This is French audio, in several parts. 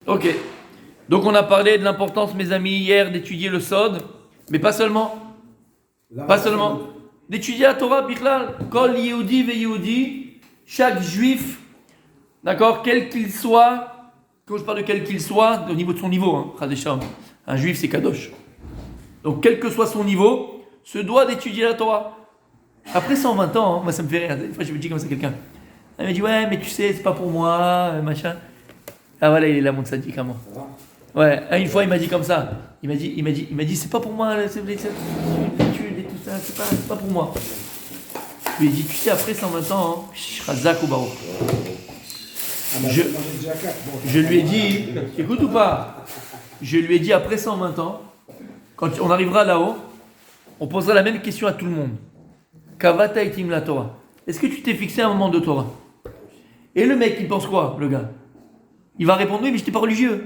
Ok. Donc on a parlé de l'importance, mes amis, hier d'étudier le Sod, mais pas seulement. Pas seulement. D'étudier la Torah, Bichlal. Kol Yehudi ve Yehudi, chaque juif, d'accord, quel qu'il soit, quand je parle de quel qu'il soit, au niveau de son niveau, hein, un juif c'est Kadosh. Donc quel que soit son niveau, se doit d'étudier la Torah. Après 120 ans, hein, moi ça me fait rire, des fois je me dis comme ça à quelqu'un. Il me dit ouais mais tu sais c'est pas pour moi, machin. Ah voilà il est là mon tzaddik à moi. Ouais, une fois il m'a dit comme ça. Il m'a dit c'est pas pour moi l'étude et tout ça, c'est pas pour moi. Je lui ai dit tu sais après 120 ans, hein, je serai Zak ou Baruch. Je lui ai dit, écoute ou pas, je lui ai dit après 120 ans, quand on arrivera là-haut, on posera la même question à tout le monde. Kavata itim la Torah. Est-ce que tu t'es fixé un moment de Torah? Et le mec, il pense quoi, le gars? Il va répondre oui, mais je n'étais pas religieux.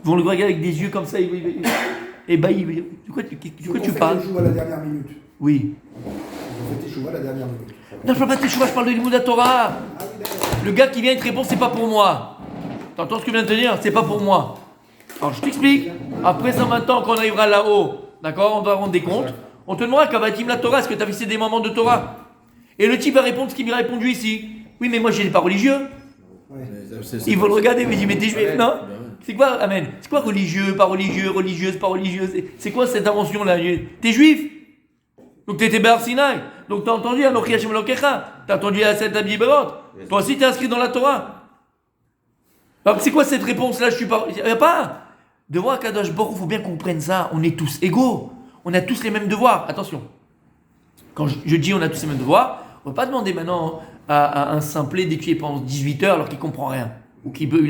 Ils vont le regarder avec des yeux comme ça, et bah, de quoi tu parles? Tu à la dernière minute. Oui. Vous faites échouer à la dernière minute. Non, je parle pas de Teshuvah, je parle de Limud Torah. Le gars qui vient et te répond, c'est pas pour moi. T'entends ce que je viens de te dire? C'est pas pour moi. Alors je t'explique. Après 120 ans, quand on arrivera là-haut, d'accord, on doit rendre des comptes. On te demandera Kavatim la Torah, est-ce que tu as fixé des moments de Torah? Et le type va répondre ce qu'il m'a répondu ici. Oui, mais moi je n'ai pas religieux. Ouais. Il va le regarder, mais il dit, mais t'es juif, non? C'est quoi, amen? C'est quoi religieux, pas religieux, religieuse, pas religieuse? C'est quoi cette invention-là? T'es juif? Donc t'étais Bar Sinaï. Donc t'as entendu Anochi Hashem Elokecha. T'as entendu la Sept Abibelot. Toi aussi t'es inscrit dans la Torah. Alors c'est quoi cette réponse-là? Je suis pas. Il n'y a pas. Devant Kadosh Baruch, il faut bien qu'on comprenne ça. On est tous égaux. On a tous les mêmes devoirs. Attention. Quand je dis on a tous les mêmes devoirs, on ne va pas demander maintenant à un simplet d'étudier pendant 18 heures alors qu'il ne comprend rien. Ou qui peut,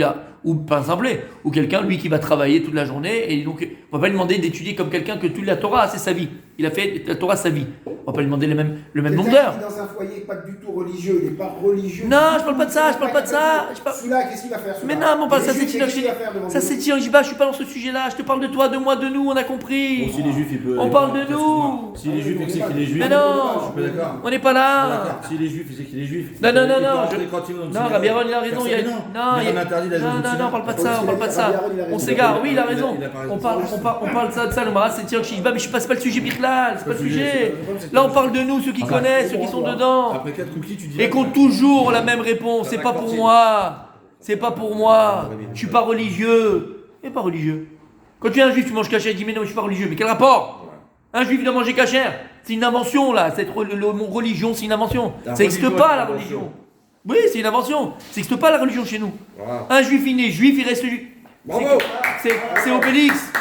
ou pas un simplet, ou quelqu'un, lui, qui va travailler toute la journée, et donc, on va pas lui demander d'étudier comme quelqu'un que toute la Torah, c'est sa vie. Il a fait la Torah sa vie. On va pas lui demander le même nombre d'heures. Quelqu'un qui est dans un foyer pas du tout religieux, il n'est pas religieux. Non, je parle pas de ça, je parle pas de ça. Celui-là, qu'est-ce qu'il va faire? Mais non, mon père, ça c'est Tinoch. Ça c'est Tinoch, je suis pas dans ce sujet-là, je te parle de toi, de moi, de nous, on a compris. Bon, si les juifs, il peut. On parle de nous. Si les juifs, il sait qu'il est juif. Mais non, je suis pas d'accord. on n'est pas là. Si les juifs, il sait qu'il est juif. Non. Non, Rabbi Aaron, il a raison. Non, on parle pas de ça, on parle pas de ça. On s'égare, oui, il a raison. On parle de ça, le Marat, c'est Tinoch Shiva, mais c'est pas le sujet Birklal, c'est pas le sujet. Là, on parle de nous, ceux qui connaissent, ceux qui sont dedans. Après 4 cookies, tu dis. Et qu'on toujours la même réponse. C'est pas pour moi. C'est pas pour moi. Je suis pas religieux. Et pas religieux. Quand tu es un juif, tu manges cachère, tu dis mais non, je suis pas religieux. Mais quel rapport? Un juif doit manger cachère. C'est une invention là. Cette religion, c'est une invention. Ça n'existe pas la religion. Oui, c'est une invention. Ça n'existe pas la religion chez nous. Un juif, il est juif, il reste juif. C'est Obélix.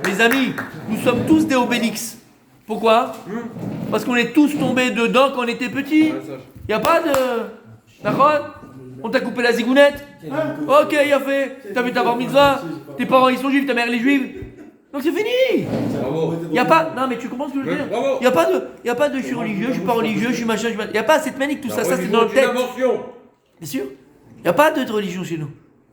Mes amis, nous sommes tous des Obélix. Pourquoi? Parce qu'on est tous tombés dedans quand on était petits. Il n'y a pas de... D'accord? On t'a coupé la zigounette? Ok, il a fait. T'as fait ta bar mitzvah? Tes parents ils sont juifs, ta mère elle est juive. Donc c'est fini. Il n'y a pas... Non mais tu comprends ce que je veux dire? Il n'y a pas de je suis religieux, je suis pas religieux, je suis machin, il n'y a pas cette manique, tout ça, ça c'est dans le texte. Bien sûr. Il n'y a pas de religion chez nous.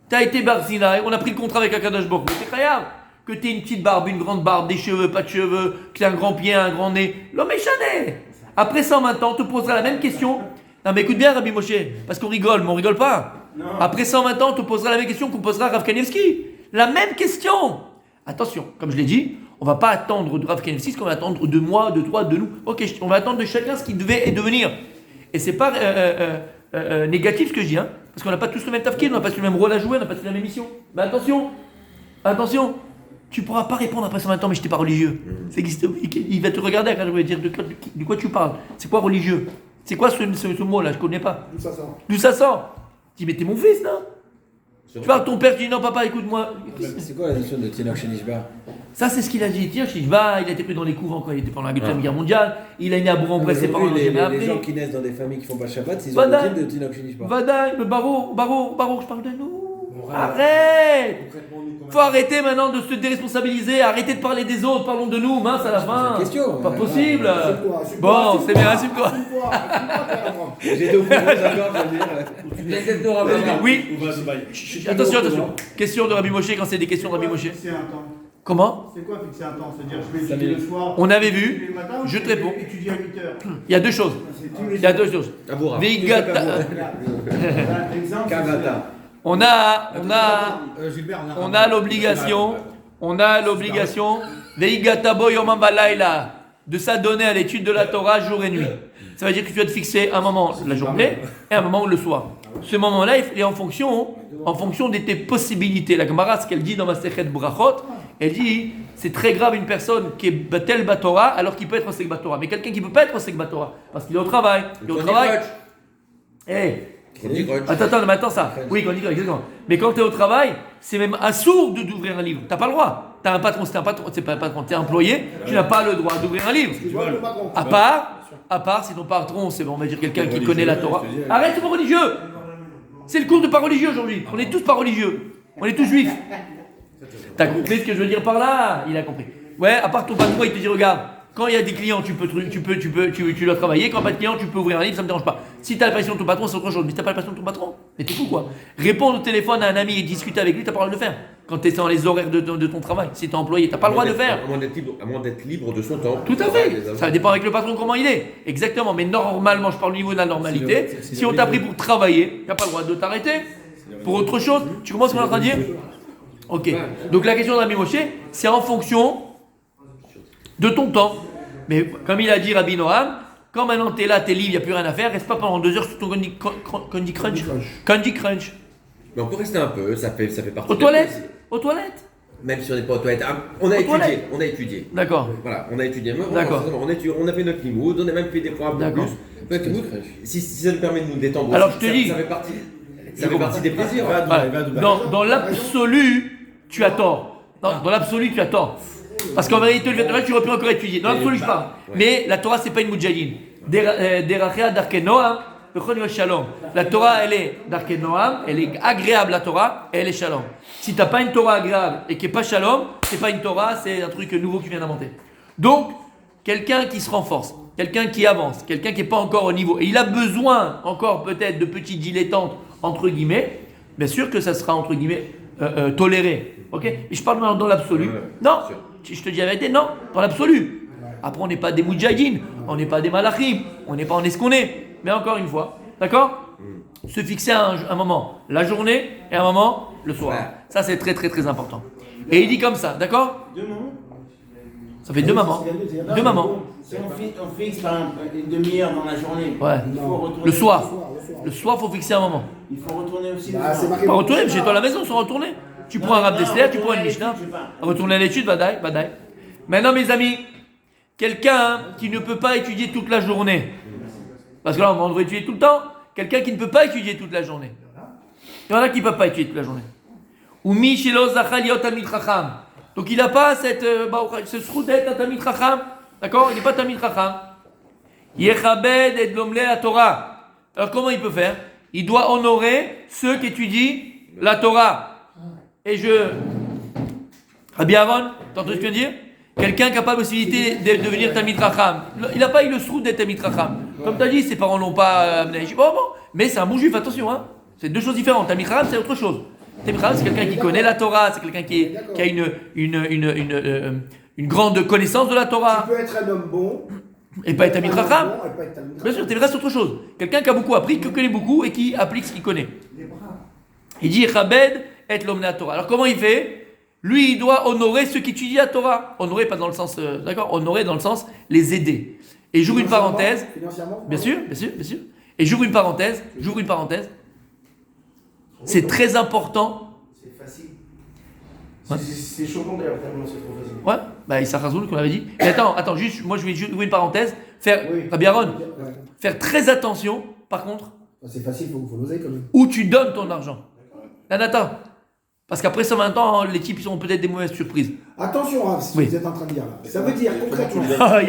T'as été Bar Sinaï, on a pris le contrat avec Akadosh Baruch Hu. C'est incroyable. Que t'aies une petite barbe, une grande barbe, des cheveux, pas de cheveux, que t'aies un grand pied, un grand nez. L'homme est chané. Après 120 ans, on te posera la même question. Non mais écoute bien Rabbi Moshe, parce qu'on rigole, mais on rigole pas. Non. Après 120 ans, on te posera la même question qu'on posera à Rav Kanievski. La même question. Attention, comme je l'ai dit, on va pas attendre de Rav Kanievski ce qu'on va attendre de moi, de toi, de nous. Ok, on va attendre de chacun ce qu'il devait devenir. Et c'est pas négatif ce que je dis, hein, parce qu'on n'a pas tous le même tafkid, on n'a pas tous le même rôle à jouer, on n'a pas tous la même mission. Mais attention. Tu pourras pas répondre après 120 ans, mais je n'étais pas religieux. Il va te regarder quand je vais dire de quoi tu parles. C'est quoi religieux? C'est quoi ce mot-là? Je connais pas. D'où ça sort? Tu dis, mais t'es mon fils, non? Tu parles de ton père, tu dis, non, papa, écoute-moi. C'est quoi la notion de Tinoch Shenishba? Ça, c'est ce qu'il a dit. Tinoch Shenishba, il a été pris dans les couvents quand il était pendant la Deuxième Guerre mondiale. Il a né à Bourg-en-Bresse, ses parents n'ont jamais appris. Les gens qui naissent dans des familles qui font pas Shabbat, ils ont le titre de Tinoch Shenishba. Vadaï, mais Baro, je parle de nous. Arrête! Faut arrêter maintenant de se déresponsabiliser, arrêter de parler des autres, parlons de nous, mince à la fin. Pas possible. Bon, c'est bien, assume-toi. J'ai deux points d'accord, je veux dire. Oui. Attention. Question de Rabbi Moshe quand c'est des questions de Rabbi Moshe. Fixer un temps. Comment? C'est quoi fixer un temps? C'est-à-dire je vais étudier le soir. On avait vu, je te réponds. Étudier à 8 heures. Il y a deux choses. Vigata. Kavata. On a Gilbert, l'obligation, Veigatabo Yomam Balayla, de s'adonner à l'étude de la Torah jour et nuit. Ça veut dire que tu vas te fixer un moment la journée et un moment le soir. Ce moment-là, il est en fonction de tes possibilités. La Gemara, ce qu'elle dit dans Masechet Brachot, elle dit c'est très grave une personne qui est Batel Batora alors qu'il peut être Osek Batora. Mais quelqu'un qui ne peut pas être Osek Batora parce qu'il est au travail. Il est au travail. Attends, mais attends ça. Oui, quand on dit exactement. Mais quand tu es au travail, c'est même assourd d'ouvrir un livre. Tu n'as pas le droit. Tu as un patron, c'est pas un patron, tu es employé, tu n'as pas le droit d'ouvrir un livre. À part si ton patron, c'est bon, on va dire quelqu'un qui connaît la Torah. Arrête, c'est pas religieux. C'est le cours de pas religieux aujourd'hui. On est tous pas religieux. On est tous juifs. T'as compris ce que je veux dire par là? Il a compris. Ouais, à part ton patron, il te dit regarde, quand il y a des clients, tu dois travailler. Quand pas de clients, tu peux ouvrir un livre, ça me dérange pas. Si t'as la passion de ton patron, c'est autre chose. Mais si t'as pas la passion de ton patron, mais t'es fou quoi. Répondre au téléphone à un ami et discuter avec lui, t'as pas le droit de le faire. Quand t'es dans les horaires de ton travail, si t'es employé, t'as pas le droit de le faire. À moins d'être libre de son temps. Tout à fait. Ça dépend avec le patron comment il est. Exactement. Mais normalement, je parle au niveau de la normalité. Si on t'a pris pour travailler, t'as pas le droit de t'arrêter. Pour autre chose, tu comprends ce qu'on est en train de dire? Ok. Donc la question d'Ami Moshe, c'est en fonction de ton temps. Mais comme il a dit Rabbi Noam, quand maintenant t'es là, t'es libre, il n'y a plus rien à faire, reste pas pendant 2 heures sur ton Candy Crunch. Candy Crunch. Mais on peut rester un peu, ça fait partie. Aux toilettes. Aux toilettes. Même si on n'est pas aux toilettes. On a étudié. D'accord. Voilà, on a étudié. D'accord. On a fait notre limoud, on a même fait des programmes de plus. Notre limoud, si ça nous permet de nous détendre. Alors aussi, je te dis. Ça fait partie des plaisirs. Dans l'absolu, tu as tort. Dans l'absolu, tu as tort. Parce qu'en vérité, tu aurais pu encore étudier. Dans l'absolu, je parle. Mais la Torah, c'est pas une moudjahidine. Derachea darkei Noam, bechol shalom. La Torah, elle est darkei Noam, elle est agréable, la Torah, et elle est shalom. Si tu n'as pas une Torah agréable et qui n'est pas shalom, c'est pas une Torah, c'est un truc nouveau que tu viens d'inventer. Donc, quelqu'un qui se renforce, quelqu'un qui avance, quelqu'un qui n'est pas encore au niveau, et il a besoin encore peut-être de petits dilettantes, entre guillemets, bien sûr que ça sera, entre guillemets, toléré. Ok? Et je parle dans l'absolu. Non, je te dis la vérité, non, dans l'absolu. Après, on n'est pas des moudjahidines, on n'est pas des malachim, on n'est pas en est-ce qu'on est. Mais encore une fois, d'accord? Se fixer un moment, la journée, et un moment, le soir. Ça, c'est très, très, très important. Et il dit comme ça, d'accord? 2 moments. Ça fait 2 mamans. 2 mamans. Si on fixe par exemple une demi-heure dans la journée, Ouais. il faut retourner. Le soir. Le soir, il faut fixer un moment. Il faut retourner aussi le Bah, c'est soir. marqué. Pas retourner, chez toi à la maison, sans retourner. Tu prends un rab d'Esther, tu prends une Mishnah. Retourner à l'étude, badaï. Maintenant, mes amis, quelqu'un qui ne peut pas étudier toute la journée, parce que là, on devrait étudier tout le temps, quelqu'un qui ne peut pas étudier toute la journée. Il y en a qui ne peuvent pas étudier toute la journée. Ou mi shelo zachal yot tamid chacham. Donc il n'a pas ce srout d'être un tamid chacham. D'accord? Il n'est pas tamid chacham. Yechabed et lomle la Torah. Alors comment il peut faire? Il doit honorer ceux qui étudient la Torah. Et Rabbi Aaron, t'entends ce que je viens de dire? Quelqu'un qui n'a pas la possibilité de devenir Tamid Chacham. Il n'a pas eu le srout d'être Tamid Chacham. Comme tu as dit, ses parents ne l'ont pas amené. Bon, mais c'est un bon juif, attention. Hein. C'est 2 choses différentes. Tamid Chacham, c'est autre chose. Tamid Chacham, c'est quelqu'un qui connaît la Torah, c'est quelqu'un qui a une grande connaissance de la Torah. Tu peux être un homme bon. Et pas être Tamid Chacham. Bien Bien sûr, Tamid Chacham, c'est autre chose. Quelqu'un qui a beaucoup appris, qui connaît beaucoup et qui applique ce qu'il connaît. Il dit Chabed et l'homme la Torah. Alors comment il fait? Lui, il doit honorer ceux qui étudient la Torah. Honorer, pas dans le sens, d'accord? Honorer dans le sens les aider. Et j'ouvre une parenthèse. Bien sûr. Et j'ouvre une parenthèse. C'est très important. C'est facile. Ouais. C'est choquant d'ailleurs, tellement c'est trop facile. Ouais, bah Issa Razoul qu'on avait dit. Mais attends, juste, moi je vais juste ouvrir une parenthèse. Oui. Rabbi Aaron, faire très attention, par contre, C'est facile, il faut l'oser quand même. où tu donnes ton argent. Attends. Parce qu'après 120 ans, les types ils ont peut-être des mauvaises surprises. Attention, Rav, ce que vous êtes en train de dire là. Ça veut dire concrètement.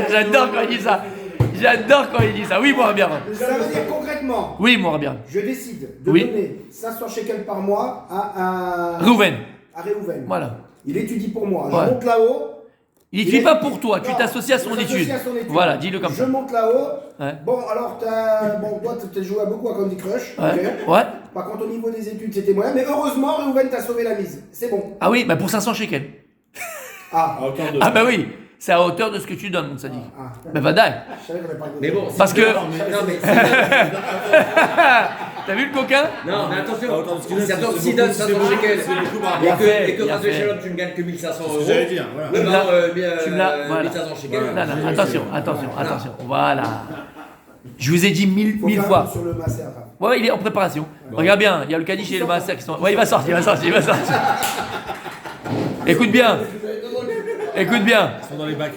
J'adore quand il dit ça. Oui, moi, Rabbi Aaron. Ça veut dire concrètement. Oui, moi, Rabbi Aaron. Je décide de Oui. donner 500 shekels par mois à Réhouven. Réhouven. Voilà. Il étudie pour moi. Ouais. Je monte là-haut. Il n'étudie pas pour toi, tu t'associes à son Je étude. m'associe à son étude. Voilà, dis-le comme Je ça. monte là-haut. Ouais. Bon, alors, toi, tu as joué beaucoup à Candy Crush. Ouais. ok. Ouais. Par contre, au niveau des études, c'était moyen. Mais heureusement, Réhouven t'a sauvé la mise. C'est bon. Ah oui, bah pour 500 shekels. Ah. À hauteur de. Ah bah oui, c'est à hauteur de ce que tu donnes, ça dit. Ah. Bah vadaï. Je savais qu'on avait pas Mais bon, Parce que. non, mais T'as vu le coquin? Non, mais attention, Attends, excusez-moi, si attends, c'est s'il beaucoup, donne 500 c'est beaucoup, shekels c'est beaucoup par Il a rapport. fait, et que il a Razé fait. Shalom, tu ne gagnes que 1500 C'est ce euros. que j'allais dire, voilà. Oui, Tu me non, l'as- voilà. 1500 shekels. Non, attention. Voilà. Je vous ai dit mille fois. Sur le masser. Ouais, il est en préparation. Regarde bien, il y a le Kaddish et le Maaser qui sont. Ouais, il va sortir. Écoute bien. Ils sont dans les bacs.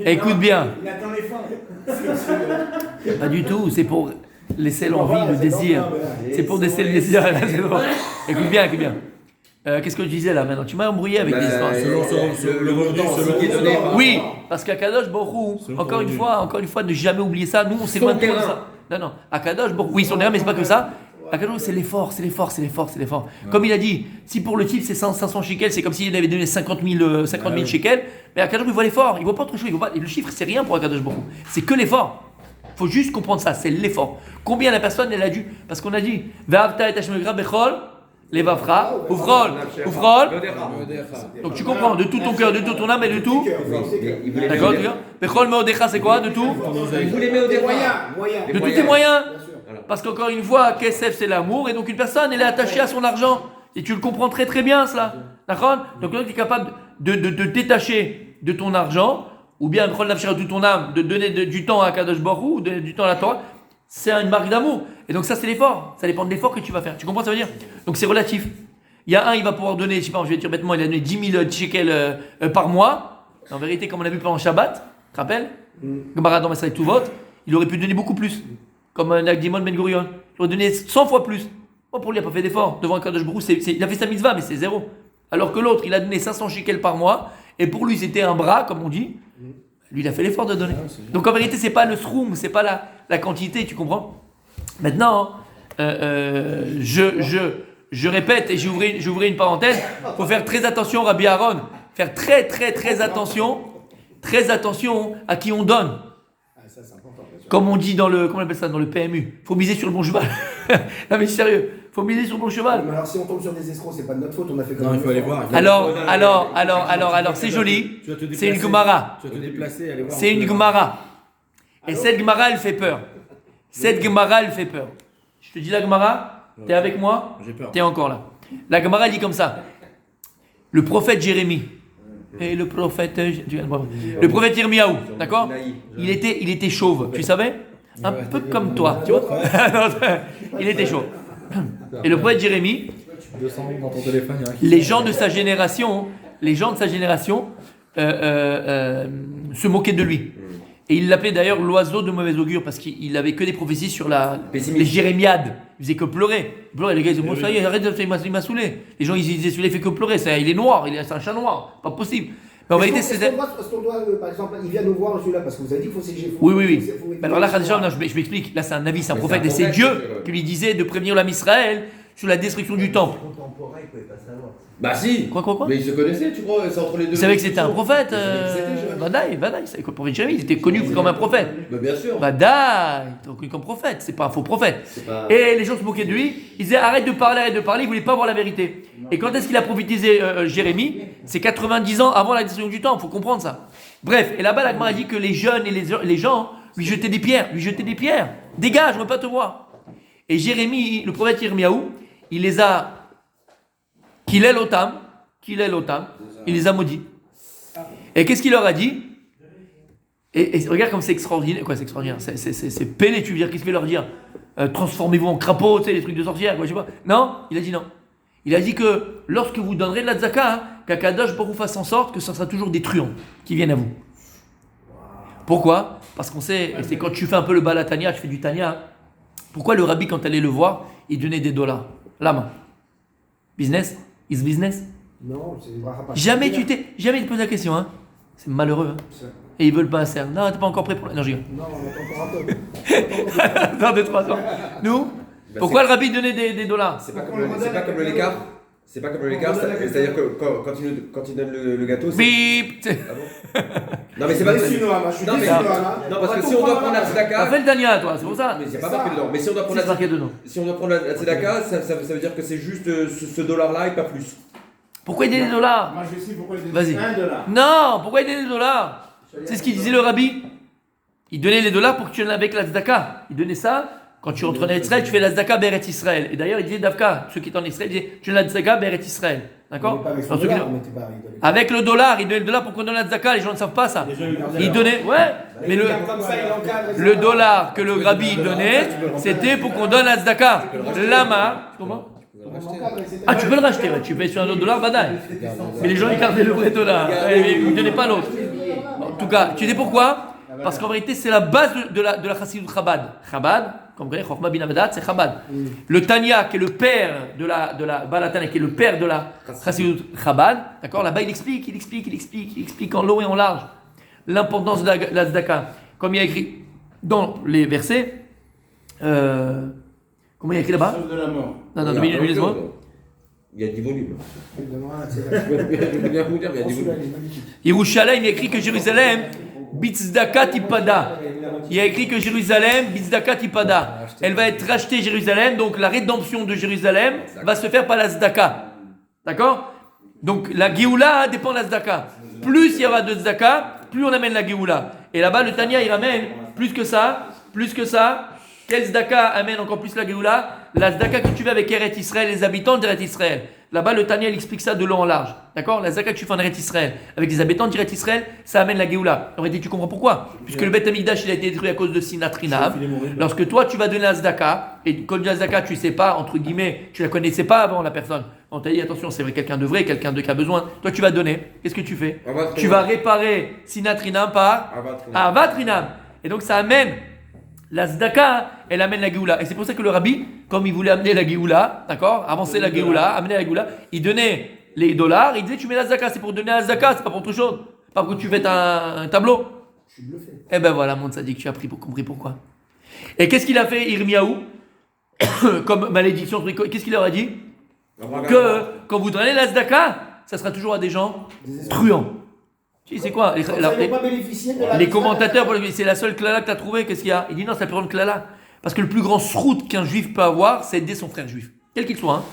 Écoute bien. Il attend les fins. Pas du tout, c'est pour laisser l'envie, le désir. C'est pour laisser le désir. C'est bon. Écoute bien. Qu'est-ce que je disais là maintenant? Tu m'as embrouillé avec les histoires. Le revenu, selon qui est donné par- Oui, parce qu'à Kadosh Borou, encore une fois, ne jamais oublier ça. Nous, on s'est loin de terrain. ça. Non, à Kadosh Borou, oui, son terrain, mais c'est pas que ça. À Kadosh, c'est l'effort. Comme il a dit, si pour le type c'est 500 shekels, c'est comme s'il avait donné 50 000 shekels, mais à Kadosh, il voit l'effort, il voit pas autre chose, le chiffre, c'est rien pour Kadosh Borou. C'est que l'effort. Faut juste comprendre ça, c'est l'effort. Combien la personne, elle a dû, parce qu'on a dit, Ve'avta et Hashem Elokecha bechol, levavcha, ufrol. Donc tu comprends, de tout ton cœur, de toute ton âme et de tout. D'accord, tu vois? Bechol meodecha, c'est quoi? De tout? Vous les mettez au Moyen. De tous tes moyens. Parce qu'encore une fois, Kesef c'est l'amour, et donc une personne, elle est attachée à son argent. Et tu le comprends très très bien cela. D'accord? Donc là, tu es capable de te détacher de ton argent, ou bien de prendre tout ton âme, de donner du temps à Kadosh Baruch Hu, ou du temps à la Torah. C'est une marque d'amour. Et donc ça, c'est l'effort. Ça dépend de l'effort que tu vas faire. Tu comprends ce que ça veut dire? Donc c'est relatif. Il y a un, il va pouvoir donner, je sais pas, je vais dire bêtement, il a donné 10 000 shekels par mois. En vérité, comme on a vu pendant Shabbat, tu te rappelles? Gemara dans Maseret Tuvot, il aurait pu donner beaucoup plus. Comme Nagdimon Ben Gurion. Il aurait donné 100 fois plus. Pour lui, il n'a pas fait d'effort. Devant un Kadosh Baruch Hu, il a fait sa mitzvah, mais c'est zéro. Alors que l'autre, il a donné 500 shekels par mois, et pour lui, c'était un bras, comme on dit. Lui, il a fait l'effort de donner. Donc en vérité, c'est pas le sroum, c'est pas la quantité, tu comprends? Maintenant, je répète, et j'ouvrais une parenthèse, il faut faire très attention, Rabbi Aaron, faire très attention à qui on donne. Comme on dit dans le, comment on appelle ça, dans le PMU, faut miser sur le bon cheval. Non mais sérieux, faut miser sur le bon cheval. Mais alors si on tombe sur des escrocs, c'est pas de notre faute, on a fait comme Non, il un faut aller effort. voir. Alors, c'est joli, Tu vas te c'est une déplacer. Gemara. Tu vas te déplacer, aller voir. C'est une Gemara. Et cette Gemara, elle fait peur. Cette Gemara, elle fait peur. Je te dis la Gemara, t'es avec moi? J'ai peur. T'es encore là. La Gemara dit comme ça. Le prophète Jérémie et le prophète Yirmiyahu, d'accord? Il était chauve, tu savais? Un peu comme toi, tu vois? Il était chauve. Et le prophète Jérémie, 200 dans ton téléphone, il y en a qui- les gens de sa génération se moquaient de lui. Et il l'appelait d'ailleurs l'oiseau de mauvais augure parce qu'il avait que des prophéties sur les jérémiades. Il faisait que pleurer. Les gars ils disaient, bon ça y est, arrête, il m'a saoulé. Les gens ils disaient, celui-là il fait que pleurer, il est noir, c'est un chat noir, pas possible. Mais en vérité c'était... Est-ce qu'on doit, par exemple, il vient nous voir celui-là parce que vous avez dit qu'il faut s'élever. Oui. Mais alors là, non, je m'explique. Là, c'est un avis, c'est un prophète. Et c'est Dieu qui lui disait de prévenir l'âme Israël sur la destruction du temple. Bah si. Quoi? Mais ils se connaissaient, tu crois? C'est entre les deux. Vous savez que c'était un prophète Vadaï. Vadaï, c'est le prophète Jérémie, il était connu comme un prophète. Bah bien sûr. Vadaï, il était reconnu comme prophète, c'est pas un faux prophète. C'est pas- Et les gens se moquaient de lui, ils disaient arrête de parler, il voulait pas voir la vérité. Et quand est-ce qu'il a prophétisé Jérémie? C'est 90 ans avant la destruction du temple, faut comprendre ça. Bref, et là-bas, la Gemara dit que les jeunes et les gens lui jetaient des pierres. Dégage, on veut pas te voir. Et Jérémie, le prophète Yirmiyahu, il les a qu'il est l'otam, il les a maudits. Et qu'est-ce qu'il leur a dit? Et regarde comme c'est extraordinaire. Quoi, c'est extraordinaire? C'est pélé, tu veux dire, qu'est-ce qu'il leur dire? Transformez-vous en crapaud, tu sais, les trucs de sorcière, quoi, je sais pas. Non, il a dit non. Il a dit que lorsque vous donnerez de la tzaka, qu'Akadosh Baruch Hu fasse en sorte que ce sera toujours des truands qui viennent à vous. Pourquoi? Parce qu'on sait, et c'est quand tu fais un peu le balatania, tu fais du tania. Pourquoi le rabbi, quand elle allait le voir, il donnait des dollars? La main. Business? Is business? Non, c'est une bracha pas. Jamais tu te poses la question, hein? C'est malheureux, hein? Et ils veulent pas un cerf. Non, t'es pas encore prêt pour la... Non, je rigole. Non, on attend encore un peu. Dans 2-3 ans. Nous? Pourquoi le rabbi donnait des dollars? C'est pas comme le l'écart. C'est pas comme le l'écart, c'est-à-dire que quand il donne le gâteau, c'est... Bip! Ah bon? Non mais c'est pas... Déçu, Noam, je suis Non, mais- déçu, Noam. Non parce que si on doit prendre la T'as tzedaka... fait le Tania, toi, c'est pour ça. Mais il n'y a pas marqué dedans. Mais si on doit prendre C'est marqué dedans. Si on doit prendre la tzedaka, ça veut dire que c'est juste ce dollar-là et pas plus. Pourquoi il donnait des dollars? Moi, je sais pourquoi il Vas-y. donne $1. Non, pourquoi il donnait des dollars? C'est ce qu'il disait le rabbi. Il donnait les dollars pour que tu en aies avec la tzedaka. Il donnait ça Quand tu rentres en Israël, tu fais la tzedaka beret Israël. Et d'ailleurs, il disait Davka, ceux qui étaient en Israël, il disait tu fais la tzedaka beret Israël. D'accord? Avec, Dans ceux qui- avec le dollar, il donnait le dollar pour qu'on donne la tzedaka, les gens ne savent pas ça. Il donnait, ouais, mais le dollar que le rabbi donnait, c'était pour qu'on donne la tzedaka. Lama, comment? Ah, tu peux le racheter, ouais. Tu payes sur un autre dollar, badaï. Mais les gens, ils gardaient le vrai dollar. Ils ne donnaient pas l'autre. En tout cas, tu sais pourquoi? Parce qu'en vérité, c'est la base de la Chassidut Chabad. Chabad, comme vous voyez, Chochma bin Amadat, c'est Chabad. Le Tanya, qui est le père de la Balatana, qui est le père de la Chassidut Chabad, d'accord? Là-bas, il explique en long et en large l'importance de la tzedaka. Comme il y a écrit dans les versets, comment il y a écrit là-bas? Sauf de la mort. Non, non, laisse-moi. Il y a 10 volumes. Je veux bien vous dire, il y a 10 volumes. Yerushalayim, il y a écrit que Jérusalem, Bitzdaka Tipada. Il y a écrit que Jérusalem, Bitzdaka Tipada. Elle va être rachetée, Jérusalem, donc la rédemption de Jérusalem va se faire par la Zdaka. D'accord? Donc la Géoula dépend de la Zdaka. Plus il y aura de Zdaka, plus on amène la Géoula. Et là-bas, le Tanya, il ramène plus que ça. Quel Zdaka amène encore plus la Géoula? La Zdaka que tu fais avec Eret Israël, les habitants d'Eret Israël. Là-bas, le Tanya, il explique ça de long en large. D'accord? La Zdaka que tu fais en Eret Israël, avec les habitants d'Eret Israël, ça amène la Géoula. En réalité, tu comprends pourquoi? Puisque le Beth Amikdash, il a été détruit à cause de Sinat Rinam. Lorsque toi, tu vas donner la Zdaka, et quand la Zdaka, tu sais pas, entre guillemets, tu la connaissais pas avant la personne. On t'a dit, attention, c'est vrai, quelqu'un de vrai, quelqu'un de qui a besoin. Toi, tu vas donner. Qu'est-ce que tu fais? Tu vas réparer Sinat Rinam par Avat Rinam. Et donc, ça amène la Zdaka, elle amène la Géoula. Et c'est pour ça que le Rabbi, comme il voulait amener la Géoula, d'accord, avancer la Géoula, amener la Géoula, il donnait les dollars, il disait tu mets la Zdaka, c'est pour donner la Zdaka, c'est pas pour autre chose. Pas pour que tu fais un tableau. Je suis bluffé. Eh ben voilà, mon tzaddik, tu as compris pourquoi. Et qu'est-ce qu'il a fait, Irmiaou, comme malédiction? Qu'est-ce qu'il leur a dit? Que quand vous donnez la Zdaka, ça sera toujours à des gens truands. Tu sais, c'est quoi? Les commentateurs, c'est la seule klala que tu as trouvée. Qu'est-ce qu'il y a? Il dit non, c'est la plus grande klala. Parce que le plus grand srout qu'un juif peut avoir, c'est aider son frère juif. Quel qu'il soit.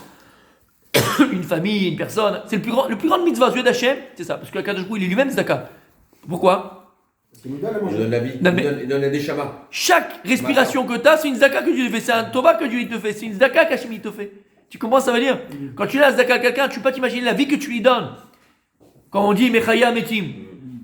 Hein. Une famille, une personne. C'est le plus grand mitzvah, Dieu d'Hachem, c'est ça. Parce que Kadosh Baruch Hu, il est lui-même Zdaka. Pourquoi? Il donne la vie, Non, il donne des chamas. Chaque respiration que tu as, c'est une Zdaka que Dieu te fait. C'est un Tova que Dieu te fait. C'est une Zdaka qu'Hachem il te fait. Tu comprends ce que ça veut dire? Quand tu as Zdaka à quelqu'un, tu peux pas t'imaginer la vie que tu lui donnes. Quand on dit Mechaya Metim,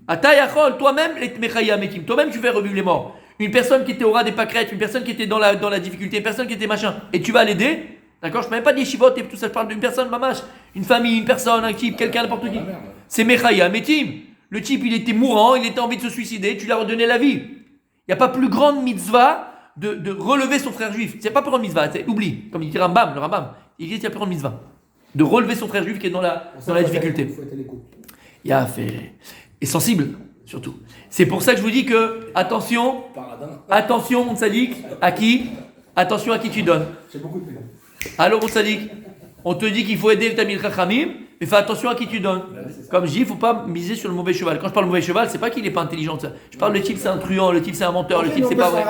Atayachol, toi-même, les Mechaya Metim, toi-même tu fais revivre les morts. Une personne qui était au ras des pâquerettes, une personne qui était dans la difficulté, une personne qui était machin, et tu vas l'aider, d'accord? Je ne parle même pas des chivotes et tout ça, je parle d'une personne mamache, une famille, une personne, un type, quelqu'un, n'importe qui. C'est Mechaya Metim. Le type, il était mourant, il était envie de se suicider, tu lui as redonné la vie. Il n'y a pas plus grande mitzvah de relever son frère juif. C'est pas plus grande mitzvah, oublie, comme il dit Rambam, le Rambam, il dit qu'il y a plus grande mitzvah. De relever son frère juif qui est dans la difficulté. Il y a fait. Et sensible, surtout. C'est pour ça que je vous dis que, attention, mon tzaddik, à qui? Attention à qui tu donnes. J'ai beaucoup de peine. Alors, mon tzaddik, on te dit qu'il faut aider le Tamil Chachamim, mais fais attention à qui tu donnes. Comme je dis, il ne faut pas miser sur le mauvais cheval. Quand je parle mauvais cheval, c'est pas qu'il n'est pas intelligent. Ça. Je parle le type c'est un truand, le type c'est un menteur, le type c'est pas vrai.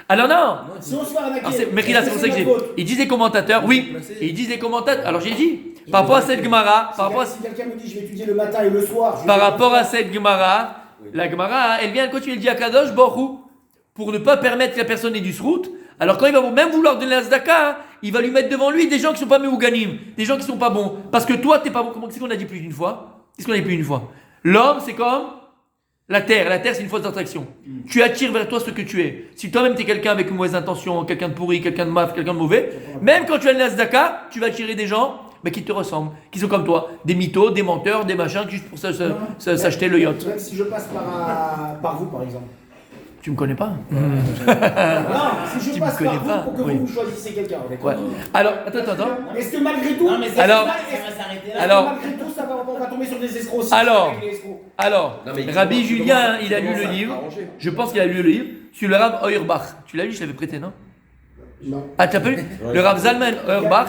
Alors non. Si on se fait arnaquer. Mais là, c'est pour ça que j'ai. Ils disent les commentateurs, oui. Et ils disent les commentateurs. Alors j'ai dit, par rapport à cette Gemara, Si quelqu'un me dit je vais étudier le matin et le soir. Par rapport à cette Gemara, la Gemara, elle vient continuer, elle dit à Kadosh Baruch Hu, pour ne pas permettre que la personne ait du srout. Alors quand il va même vouloir donner la tzedaka, il va lui mettre devant lui des gens qui sont pas méouganim, des gens qui sont pas bons. Parce que toi, t'es pas bon. Qu'est-ce qu'on a dit plus d'une fois? L'homme, c'est comme la terre. La terre, c'est une fausse d'attraction. Tu attires vers toi ce que tu es. Si toi-même t'es quelqu'un avec une mauvaise intention, quelqu'un de pourri, quelqu'un de maf, quelqu'un de mauvais, même quand tu as la tzedaka, tu vas attirer des gens qui te ressemblent, qui sont comme toi, des mythos, des menteurs, des machins, juste pour s'acheter le yacht. Même si je passe par vous, par exemple. Tu me connais pas? Non, si je passe par vous pour que vous choisissiez quelqu'un. Ouais. Alors, attends. Est-ce que malgré tout, malgré tout, on va tomber sur des escrocs? Alors, Rabbi Julien, il a lu le livre. Je pense qu'il a lu le livre sur le Rav Auerbach. Tu l'as lu, je l'avais prêté, non? Non. Ah, tu l'as pas lu? Le Rav Zalman Auerbach.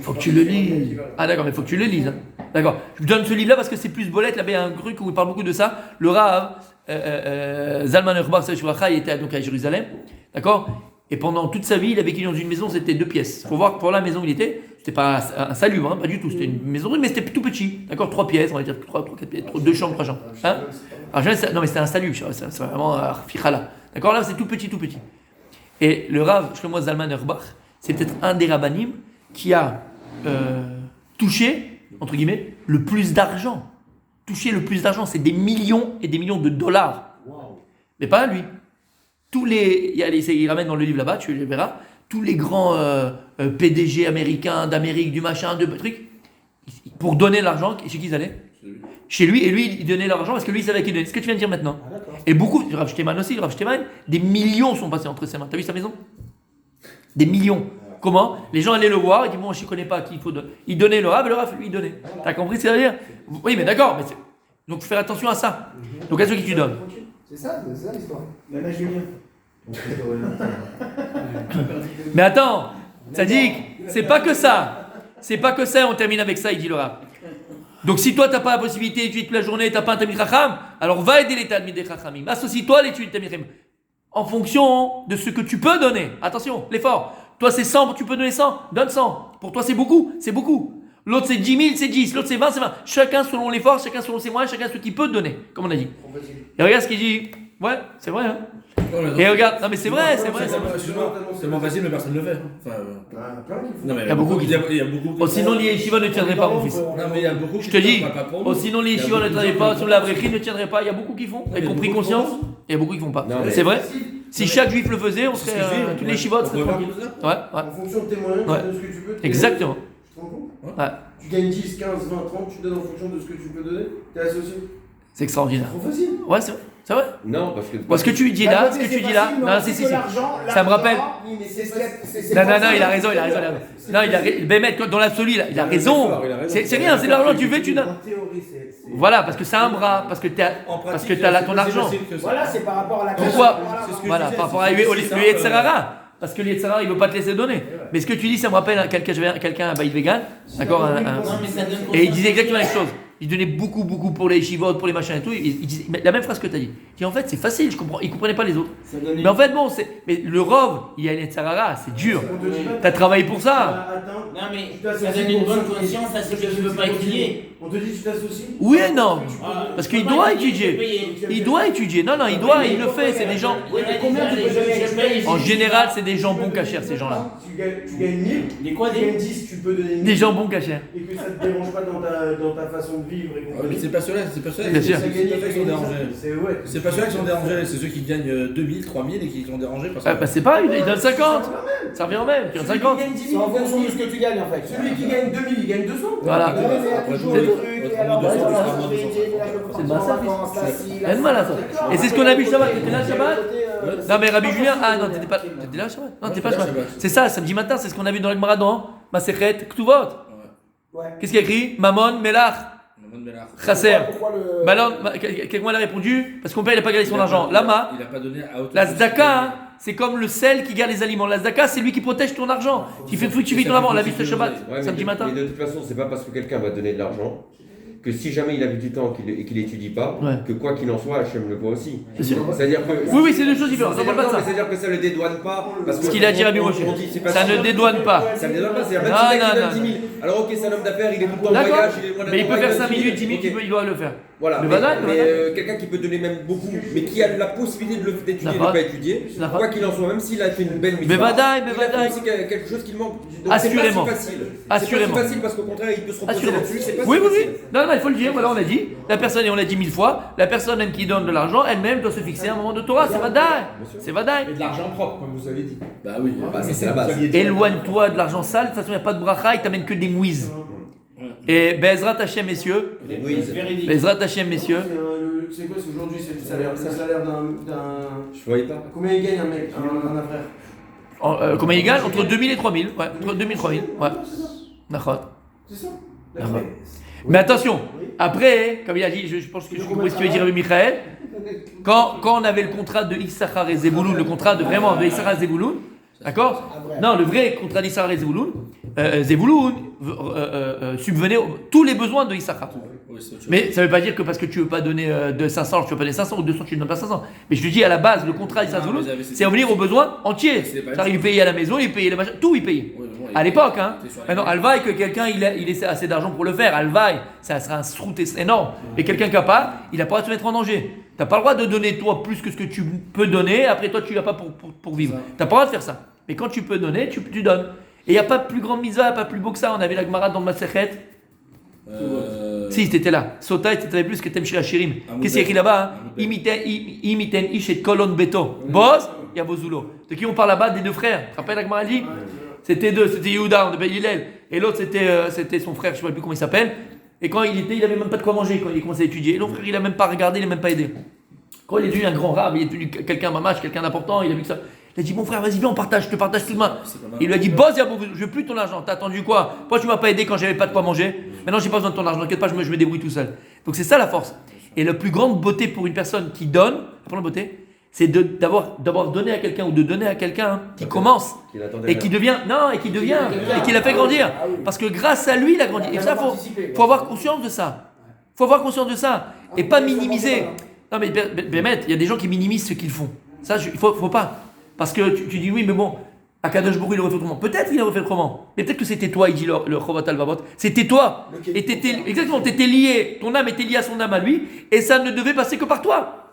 Faut que tu le lises. Ah d'accord, mais faut que tu le lises. Hein. D'accord. Je vous donne ce livre-là parce que c'est plus bolette. Là, il y a un truc où il parle beaucoup de ça. Le Rav Zalman Auerbach, il était donc à Jérusalem. D'accord. Et pendant toute sa vie, il a vécu dans une maison, c'était 2 pièces. Faut voir pour la maison où il était. C'était pas un salubre, hein, pas du tout. C'était une maison, mais c'était tout petit. D'accord, 3 pièces, on va dire 3, 4 pièces, 2 chambres, 3 chambres. Hein? Alors, non, mais c'était un salubre. C'est vraiment fichala. D'accord, là c'est tout petit, tout petit. Et le Rav Shlomo Zalman Auerbach, c'est peut-être un des rabbanim qui a touché, entre guillemets, le plus d'argent. Touché le plus d'argent, c'est des millions et des millions de dollars. Mais pas lui. Il ramène dans le livre là-bas, tu les verras, tous les grands PDG américains, d'Amérique, du machin, de trucs, pour donner l'argent, chez qui ils allaient? Chez lui, et lui, il donnait l'argent parce que lui, il savait qu'il donnait. Ce que tu viens de dire maintenant. Et beaucoup, Rav Shteman aussi, Rav Shteman, des millions sont passés entre ses mains. T'as vu sa maison? Des millions. Comment? Les gens allaient le voir, ils disent, moi, je ne connais pas qui il faut donner. Il donnait le Rav, et le Rav, lui, il donnait. T'as compris ce que ça veut dire? Oui, mais d'accord, mais donc faire attention à ça. Donc à ceux qui tu donnes. C'est ça l'histoire. Nana Julien. Mais attends, Tzadik, c'est pas que ça. C'est pas que ça, on termine avec ça, il dit le Rav. Donc si toi, tu n'as pas la possibilité d'étudier toute la journée, tu n'as pas un Talmid Chacham, alors va aider les Talmidei Chachamim. Associe-toi à l'étude du Talmid Chacham. En fonction de ce que tu peux donner. Attention, l'effort. Toi, c'est 100, tu peux donner 100, donne 100. Pour toi, c'est beaucoup, c'est beaucoup. L'autre, c'est 10 000, c'est 10. L'autre, c'est 20, c'est 20. Chacun selon l'effort, chacun selon ses moyens, chacun ce qu'il peut donner, comme on a dit. Et regarde ce qu'il dit. Ouais, c'est vrai, hein. Et regarde, non mais c'est vrai, c'est vrai. C'est tellement facile, mais personne ne le fait. Enfin, non, mais il y a beaucoup qui. Oh, sinon, les yeshivas ne tiendraient pas, mon fils. Non, mais il y a beaucoup. Je te dis. Oh, sinon, les yeshivas ne tiendraient pas. Sur la vraie ne tiendraient pas. Il y a beaucoup qui font. Avec compris conscience. Il y a beaucoup qui font pas. C'est vrai. Si chaque juif le faisait, on serait. Tous les yeshivas seraient tranquilles. Ouais. En fonction de tes moyens, tu donnes ce que tu peux. Exactement. Tu te rends compte? Ouais. Tu gagnes 10, 15, 20, 30, tu donnes en fonction de ce que tu peux donner. T'es associé. C'est extraordinaire. C'est trop facile. Ouais, c'est vrai. C'est vrai. Non, Parce que tu dis là, ce que tu dis là, non, si. Ça me rappelle. Non, il a raison. Non, Bémet, dans l'absolu, il a raison. C'est rien, c'est de l'argent, tu veux, tu donnes. Voilà, parce que c'est un bras, parce que t'as là ton argent. Voilà, c'est par rapport à la Pourquoi? Voilà, par rapport à Yetzirara. Parce que l'Yetzirara, il ne veut pas te laisser donner. Mais ce que tu dis, ça me rappelle quelqu'un à Baïd Vegan, d'accord, et il disait exactement la même chose. Il donnait beaucoup pour les yeshivot, pour les machins et tout. Il disait la même phrase que tu as dit. Il dit en fait, c'est facile, il ne comprenait pas les autres. Mais en fait, bon, mais le Rov, il y a l'Yetzirara, c'est dur. Tu as travaillé pour ça. Non, mais ça donne une bonne conscience à ceux qui ne veulent pas étudier. On te dit, tu t'associes. Oui et non. Parce qu'il doit étudier. Il doit étudier. Non, il le fait. C'est des gens. Combien tu peux donner? En général, c'est des jambons cachers, ces gens-là. Tu gagnes 1000, tu gagnes 10, tu peux donner 1000. Des jambons cachers. Et que ça ne te dérange pas dans ta façon de vivre. Mais c'est pas ceux-là, Bien sûr. qui sont dérangés. C'est pas ceux-là qui sont dérangés, c'est ceux qui gagnent 2000, 3000 et qui sont dérangés parce que. C'est pas, il donne 50. Ça revient au même. Tu donnes 50. C'est en fonction de ce que tu gagnes en fait. Celui qui gagne 2000, il gagne 200. Voilà. C'est Il y a de mal à ça. Et c'est ce qu'on a vu Shabbat. T'étais là Shabbat? Non, mais Rabbi Julien. Ah non, t'étais là Shabbat? Non, t'étais pas Shabbat. C'est ça, samedi matin, c'est ce qu'on a vu dans le Gemara dans Masechet Ktuvot. Qu'est-ce qu'il y a écrit? Mamon, Melach. Chasser. Malon, quelqu'un l'a répondu parce qu'on père il n'a pas gardé son argent. Lama, il a pas donné à la Zdaka, c'est comme le sel qui garde les aliments. La Zdaka, c'est lui qui protège ton argent. Tu fais fructifier ton argent. On l'a vu ce Shabbat, samedi matin. Mais de toute façon, c'est pas parce que quelqu'un va donner de l'argent que si jamais il a vu du temps et qu'il n'étudie pas, que quoi qu'il en soit, Hachem le voit aussi. C'est-à-dire que. Oui, c'est deux choses différentes. On parle pas de ça. C'est-à-dire que ça ne le dédouane pas. Ce qu'il a dit Rabbi Moshe. Ça ne dédouane pas. Ça ne dédouane pas. C'est-à-dire même si il donne 10 000. Alors, ok, c'est un homme d'affaires, il est tout le temps en voyage. Mais il peut faire 5 minutes, 10 minutes, il doit le faire. Voilà, mais quelqu'un qui peut donner même beaucoup, mais qui a la possibilité d'étudier et de ne pas étudier, quoi qu'il en soit, même s'il a fait une belle mission, il a fait aussi quelque chose qui manque. Assurément. C'est pas si facile parce qu'au contraire, il peut se reposer là-dessus. Oui. Non, il faut le dire, voilà, on l'a dit. La personne, et on l'a dit 1000 fois, la personne même qui donne de l'argent, elle-même doit se fixer un moment de Torah, c'est Vadaï. C'est Vadaï. Et de l'argent propre, comme vous avez dit. Bah oui, c'est la base. Éloigne-toi de l'argent sale, de toute façon, il n'y a pas de bracha, il t'amène que des mouises. Et Bezrat Hashem, messieurs. Bezrat Hashem, messieurs. C'est quoi aujourd'hui? C'est le salaire d'un. Je voyais pas. Combien il gagne un mec, un frère? Combien il gagne? Entre 2000 et 3000. Ouais, entre 2000 et 3000. Ouais. D'accord. C'est ça. Mais attention, après, comme il a dit, je pense que je comprends ce que veut dire Michael. Quand on avait le contrat de Issachar et Zebouloun, le contrat de Issachar et Zebouloun, d'accord? Non, le vrai contrat d'Issachar et Zebouloun, Zebouloun subvenait tous les besoins de Issachar. Mais ça ne veut pas dire que parce que tu ne veux pas donner de 500, tu ne veux pas donner 500 ou 200, tu ne donnes pas 500. Mais je te dis, à la base, le contrat d'Issachar et Zebouloun, c'est revenir aux besoins entiers. C'est-à-dire, il payait à la maison, il payait les machins, tout il payait. À l'époque, hein. Maintenant, Alvaï, que quelqu'un il ait assez d'argent pour le faire, Alvaï, ça sera un sroute énorme. Et quelqu'un qui n'a pas, il n'a pas à se mettre en danger. n'as pas le droit de donner toi plus que ce que tu peux donner, après toi tu n'as pas pour vivre. Tu n'as pas le droit de faire ça. Mais quand tu peux donner, tu donnes. Et il n'y a pas plus grande mitzvah, pas plus beau que ça. On avait la Gemara dans le Masechet. Si, t'étais là. Sota, t'étais plus que Temshir Hashirim. Qu'est-ce qu'il y a écrit là-bas? Imiten ish et kolon beto. Boz, Yabozulo. De qui on parle là-bas? Des deux frères. Tu te rappelles la Gemara dit? C'était deux. C'était Yehuda, on appelle Hillel. Et l'autre, c'était son frère, je ne sais plus comment il s'appelle. Et quand il n'avait même pas de quoi manger quand il commençait à étudier. Et l'autre frère, il n'a même pas regardé, il n'a même pas aidé. Quand il est devenu un grand rab, il est devenu quelqu'un mamache, quelqu'un d'important, il a vu que ça. Il a dit, mon frère, vas-y, viens, on partage, je te partage tout demain. Il lui a dit, boss, je veux plus ton argent. T'as attendu quoi? Pourquoi tu m'as pas aidé quand j'avais pas de quoi manger? Maintenant, j'ai pas besoin de ton argent. T'inquiète pas, je me débrouille tout seul. Donc, c'est ça la force. Et la plus grande beauté pour une personne qui donne, la plus grande beauté, c'est d'avoir donné à quelqu'un ou de donner à quelqu'un qui commence et qui devient, et qui l'a fait grandir. Parce que grâce à lui, il a grandi. Et ça, faut avoir conscience de ça. Faut avoir conscience de ça. Et pas minimiser. Non, mais Bémet, il y a des gens qui minimisent ce qu'ils font. Ça, il faut pas. Parce que tu dis oui, mais bon, Akadosh Baruch Hu, il aurait fait autrement. Peut-être qu'il aurait fait autrement. Mais peut-être que c'était toi, il dit le Chovat Alvavot. C'était toi. Et t'étais lié, ton âme était liée à son âme à lui, et ça ne devait passer que par toi.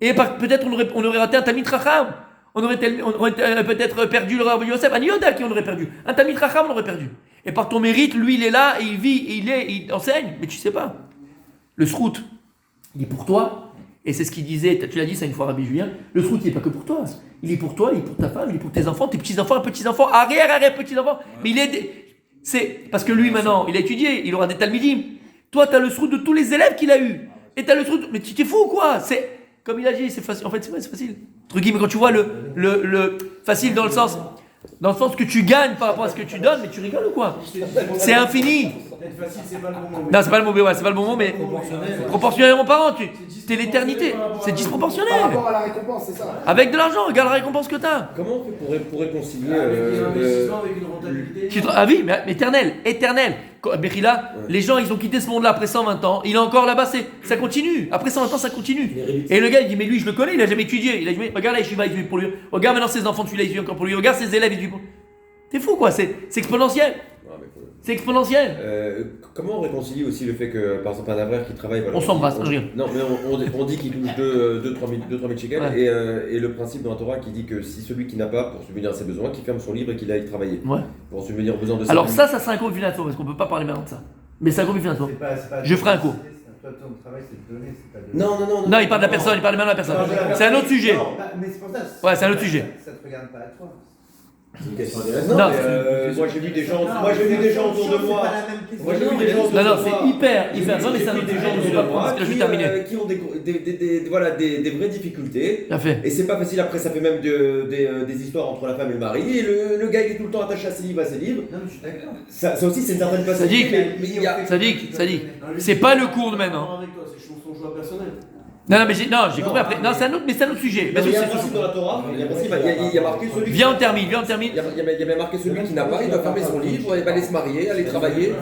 Et peut-être on aurait raté un Talmid Chacham. On aurait peut-être perdu le Rabbi Yosef. Un Yoda qui on aurait perdu. Un Talmid Chacham, on aurait perdu. Et par ton mérite, lui, il est là, et il vit, et il enseigne. Mais tu sais pas. Le Srout, il est pour toi. Et c'est ce qu'il disait, tu l'as dit ça une fois, Rabbi Julien, le Srout, il n'est pas que pour toi. Il est pour toi, il est pour ta femme, il est pour tes enfants, tes petits-enfants, arrière, petits-enfants. Mais c'est parce que lui, maintenant, il a étudié, il aura des talmidim. Toi, tu as le Srout de tous les élèves qu'il a eu. Et tu as le Srout, mais tu t'es fou ou quoi? C'est, comme il a dit, c'est facile. En fait, c'est facile. Entre guillemets, quand tu vois le facile dans le sens que tu gagnes par rapport à ce que tu donnes, mais tu rigoles ou quoi? C'est infini. Être facile, c'est pas le bon mot. Non, c'est pas le mot, c'est pas le bon mot, mais proportionnellement parlant, t'es l'éternité. C'est disproportionné. Par rapport à la récompense, c'est ça. Avec de l'argent, regarde la récompense que t'as. Comment on fait pour réconcilier Avec un investissement, avec une rentabilité. Ah oui, mais éternel. Bechila, les gens, ils ont quitté ce monde-là après 120 ans. Il est encore là-bas, ça continue. Après 120 ans, ça continue. Et le gars, il dit, mais lui, je le connais, il a jamais étudié. Il a dit, regarde là, Yeshiva, il étudie pour lui. Regarde maintenant ses enfants, tu l'as étudié encore pour lui. Regarde ses élèves, il étudie pour lui. T'es fou, quoi. C'est exponentiel. C'est exponentiel. Comment on réconcilie aussi le fait que, par exemple, un avraire qui travaille... On s'embrasse, Non, mais on dit qu'il touche 2-3 000 shekels, Ouais. et le principe dans la Torah qui dit que si celui qui n'a pas, pour subvenir à ses besoins, qu'il ferme son livre et qu'il aille travailler. Ouais. Pour subvenir aux besoins de sa Alors famille. ça c'est un cours financier, parce qu'on peut pas parler maintenant de ça. Mais c'est un cours financier. Je ferai un cours. Toi, ton travail, c'est de donner, c'est pas de... Non. Non, il parle de la personne, il parle même de la personne. C'est un autre sujet. Non, mais c'est pour ça. Ouais, c'est un autre sujet. Ça te regarde pas à toi. C'est une question intéressante. Non. Moi j'ai vu des gens autour de moi. Moi j'ai vu des gens autour de Non, moi. c'est hyper. Non, mais c'est un autre sujet. Je vais pas prendre, parce que là, je vais terminer. Qui ont des vraies difficultés. Bien fait. Et c'est pas facile, après ça fait même des histoires entre la femme et le mari. Et le gars il est tout le temps attaché à ses livres, Non, mais je suis d'accord. Ça aussi c'est une certaine façon. Ça dit, mais il y a... c'est pas le cours de maintenant. Avec toi, c'est son choix personnel. Non, mais j'ai compris après. Non, c'est un autre sujet. Il y a un principe dans la Torah, il y a marqué celui Viens, on termine. Il y a marqué celui qui n'a pas, il doit fermer son livre, il va aller se marier, aller travailler.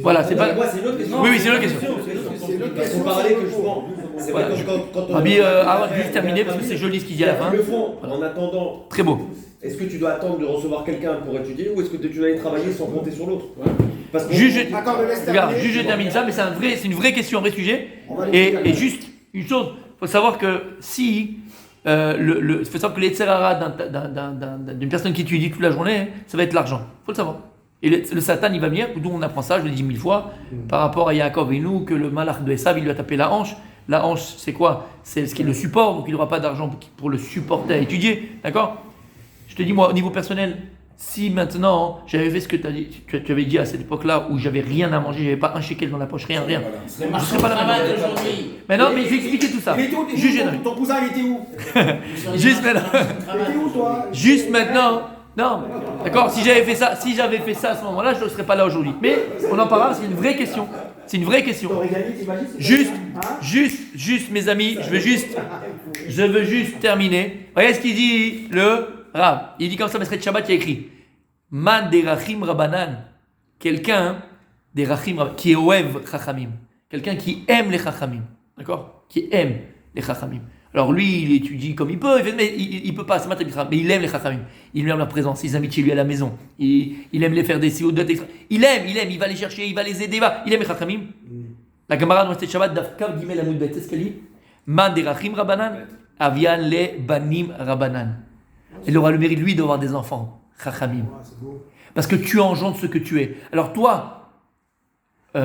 Voilà, c'est pas. Moi c'est une autre question. Oui, c'est une autre question. C'est une autre question parallèle que je prends. C'est vrai quand on... Rabbi Aaron, juste terminer parce que c'est joli ce qu'il dit à la fin. Ils le font en attendant. Très beau. Est-ce que tu dois attendre de recevoir quelqu'un pour étudier ou est-ce que tu dois aller travailler sans compter sur l'autre? Parce que Regarde, je termine ça, mais c'est une vraie question, un vrai sujet. Et juste une chose, il faut savoir que si faut savoir que les Tserara d'une personne qui étudie toute la journée, ça va être l'argent. Il faut le savoir. Et le Satan, il va venir, d'où on apprend ça, je l'ai dit 1000 fois, par rapport à Yaakov et nous, que le malach de Esav, il lui a tapé la hanche. La hanche, c'est quoi? C'est ce qui est le support, donc il n'aura pas d'argent pour le supporter à étudier. D'accord? Je te dis, moi, au niveau personnel, si maintenant j'avais fait ce que tu avais dit à cette époque-là, où j'avais rien à manger, j'avais pas un shekel dans la poche, rien. C'est le marché du travail d'aujourd'hui. Mais non, mais je vais expliquer tout ça. Ton cousin, il était où? Juste maintenant. Il était où, toi? Juste maintenant. Non, d'accord, si j'avais fait ça à ce moment-là, je ne serais pas là aujourd'hui. Mais on en parlera, c'est une vraie question. C'est une vraie question. Juste, mes amis, je veux juste terminer. Regardez ce qu'il dit le Rav. Il dit comme ça, Mesret Shabbat, il y a écrit Man des Rachim Rabanan. Quelqu'un des Rachim Rabanan, qui est Oev Chachamim. Quelqu'un qui aime les Chachamim. D'accord? Qui aime les Chachamim. Alors lui, il étudie comme il peut, mais il peut pas, c'est mathématique, mais il aime les Chachamim. Il aime leur présence, ses amis chez lui à la maison. Il aime les faire des sioudotes. Il aime, il va les chercher, il va les aider, il aime les Chachamim. La Gemara dans le Shabbat, Daf Kav Gimel Amud Bet, c'est ce qu'elle dit. Man derachim rabanan, avian le banim rabanan. Il aura le mérite, lui, d'avoir des enfants. Chachamim. Parce que tu engendres ce que tu es. Alors toi, tu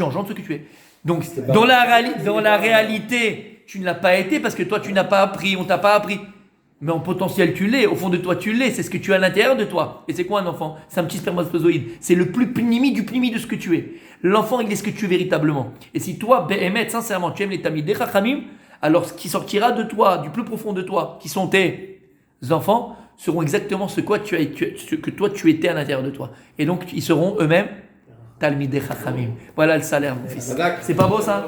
engendres ce que tu es. Donc, dans la réalité, tu ne l'as pas été parce que toi, tu n'as pas appris, on t'a pas appris. Mais en potentiel, tu l'es. Au fond de toi, tu l'es. C'est ce que tu as à l'intérieur de toi. Et c'est quoi un enfant? C'est un petit spermatozoïde. C'est le plus pnimi du pnimi de ce que tu es. L'enfant, il est ce que tu es véritablement. Et si toi, Behemet, sincèrement, tu aimes les tamid des chachamim, alors ce qui sortira de toi, du plus profond de toi, qui sont tes enfants, seront exactement ce que toi tu étais à l'intérieur de toi. Et donc, ils seront eux-mêmes Talmidei Chachamim. Voilà le salaire, mon fils. C'est pas beau ça?